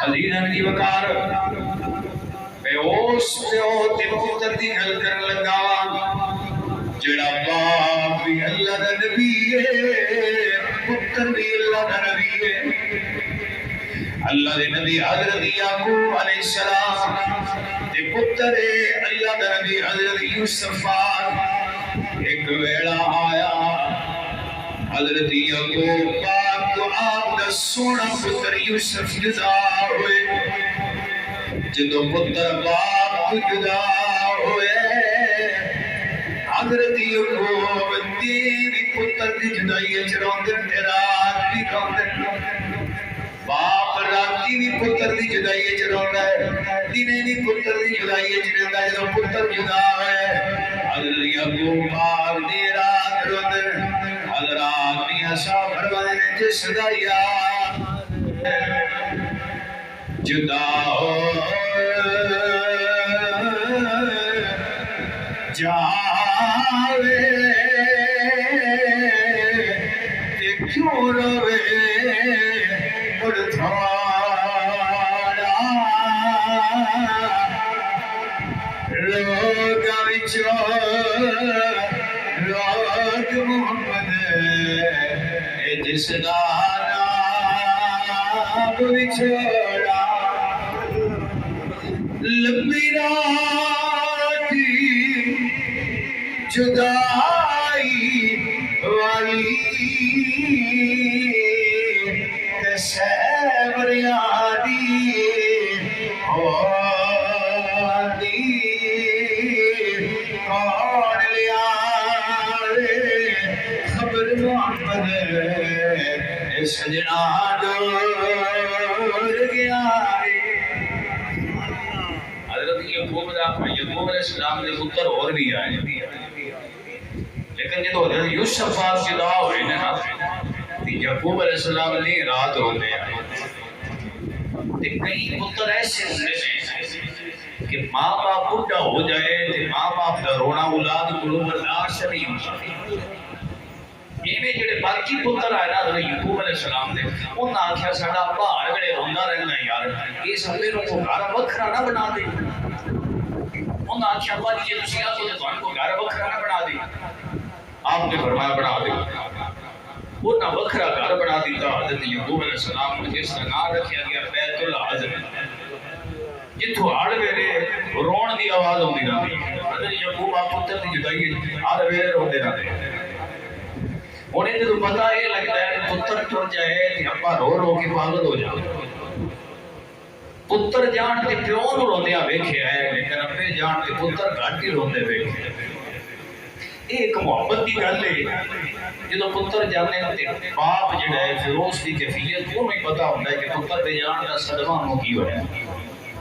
عزیزاں دی وقار میں اس پیو تے پتر دی گل کرن لگا جڑا باپ بھی اللہ دا نبی ہے پتر بھی اللہ دا نبی ہے اللہ دے نبی حضرت یعقوب علیہ السلام تے پتر اللہ دا نبی حضرت یوسف ایک ویڑا آیا حضرت یعقوب پاک تو آپ دا سونا پتر یوسف جدا ہوئے جدو پتر باپ تو جدا ہوئے حضرت یعقوب تیری پتر دی جدائی چروندن رات بھی روندن باپ راتی بھی پتر دی جدائی چروندن ہے دینے بھی پتر دی جدائی چروندن ہے جدو پتر جدا ہوئے حضرت یعقوب باپ دی رات روندن حضرات میاں صاحب فرمانے جس دایا جدا ہو جاوے تے کیوں روے مڑ تھوڑا روگا وچو روگ محمد جس نام وچھوڑا لمبی راتی جدائی والی سیور یادی ہوندی کون لیا خبر محمد سجنا دور گیا حضرت یعقوب علیہ السلام نے پتر اور بھی آئے لیکن جدو حضرت یوسف جدا ہوئے نا یعقوب علیہ السلام نے رات ہوتے ہیں کئی پتر ایسے ہوتے ہیں کہ ماں باپ بڑھا ہو جائے تو ماں باپ کا رونا اولاد کو برداشت نہیں ہوتا یہ جڑے باقی پتر آئے نا حضرت یعقوب علیہ السلام نے انہاں آکھیا ساڈا ابا ہر ویلے روندا رہنا یار یہ سبے نوں کو گھر وکھرا نہ بنا دے انہاں آکھیا ابا جی تسی آکھو تے تھانوں کو گھر وکھرا نہ بنا دے آپ نے فرمایا بنا دے انہاں وکھرا گھر بنا دیتا حضرت یعقوب علیہ السلام نے جس کا نام رکھا گیا بیت العزم جتھوں ہر ویلے رون دی آواز ہوندی رہندی حضرت یعقوب آپ پتر دی جدائی ہر ویلے روندے رہندے انہیں جدو پتہ یہ لگتا ہے کہ پتر ٹر جائے کہ ابا رو رو کے پاگل ہو جائے پتر جان تے پیو نوں روندیاں ویکھیا ہے لیکن ابے جان تے پتر گھٹ ہی روندے ویکھے ایک محبت کی گل ہے جدو پتر جانے تے باپ جڑا ہے پھر اس دی کیفیت کو نہیں پتہ ہوندا ہے کہ پتر دے جان دا صدمہ نو کی ہویا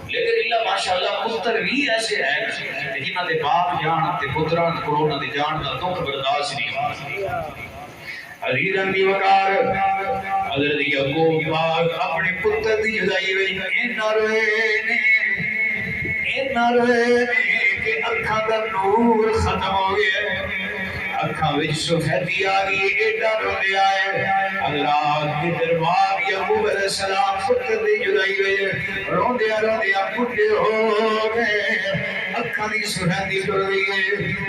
لیکن اللہ ماشاءاللہ پتر بھی ایسے ہے کہ جنہاں دے باپ جان تے پتراں کولوں دے جان دا دکھ برداشت نہیں عزیزاں دی وقار حضرت یعقوب پاک اپنے پتر دی جدائی وچ اینا روئے کہ اکھاں دا نور ختم ہو گیا اکھاں وچ سفیدی آ گئی ایڈا روندے آئے حضرات کے دربار یعقوب علیہ السلام پتر دی جدائی وچ روندے بڈھے ہو گئے اکھاں دی سفیدی ٹر گئی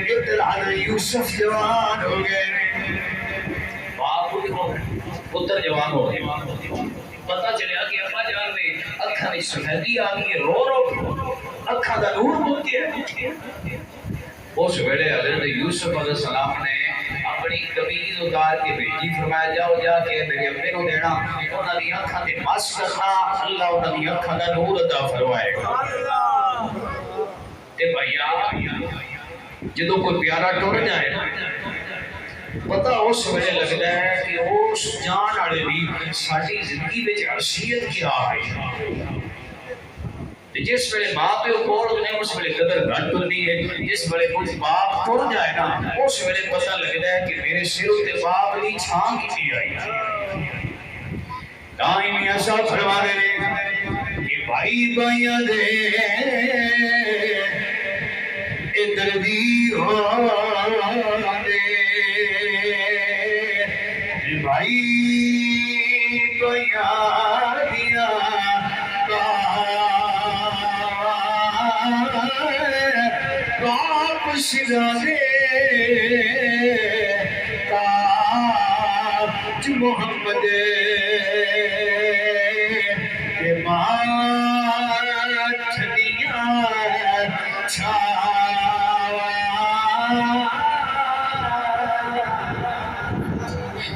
ادھر حضرت یوسف جوان ہو گئے پتر جوان ہو گئے پتہ چلیا کہ ابا جان نے اکھاں وچ سفیدی آ گئی رو اکھاں دا نور مک گیا اس ویلے حضرت یوسف علیہ السلام نے اپنی قمیض اتار کے بھیجی فرمایا جاؤ جا کے میرے ابے نوں دینا انہاں دی اکھاں تے مس کرنا اللہ انہاں دی اکھاں دا نور عطا فرمائے گا تے بھائیا جدوں کوئی پیارا ٹر جائے نا پتہ اس ویلے لگتا ہے کہ اس جان والے بھی ساری زندگی وچ حیثیت کیا ہے جس ویلے ماں پیو کول ہوندے اس ویلے قدر گھٹ ہوندی ہے جس ویلے کوئی باپ ٹر جائے نا اس ویلے پتہ لگتا ہے کہ میرے سر تے باپ دی چھان کیتی آئی دائیں میاں صاحب فرمانے نے کہ بھائی بھائیاں دے ادھر دی ہو بھائی بھائیاں دیاں مرشدہ دے تاج محمد کے ماں چھڑیاں چھاوا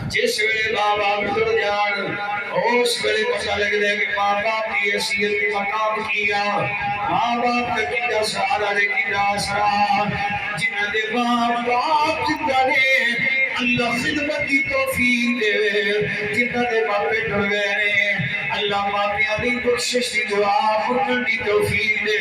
جس ویلے بابا گزر جان اس ویلے پتہ لگ دے کہ ماں باپ کی حیثیت کی مقام کیا ماں باپ کا کتا سہارا دے کتا سرا جنہ دے ماں باپ زندہ نے اللہ خدمت کی توفیق دے جنہ دے باپے ٹر گئے نے اللہ ماں پیاں دی بخشش دی دعا فرکن دی توفیق دے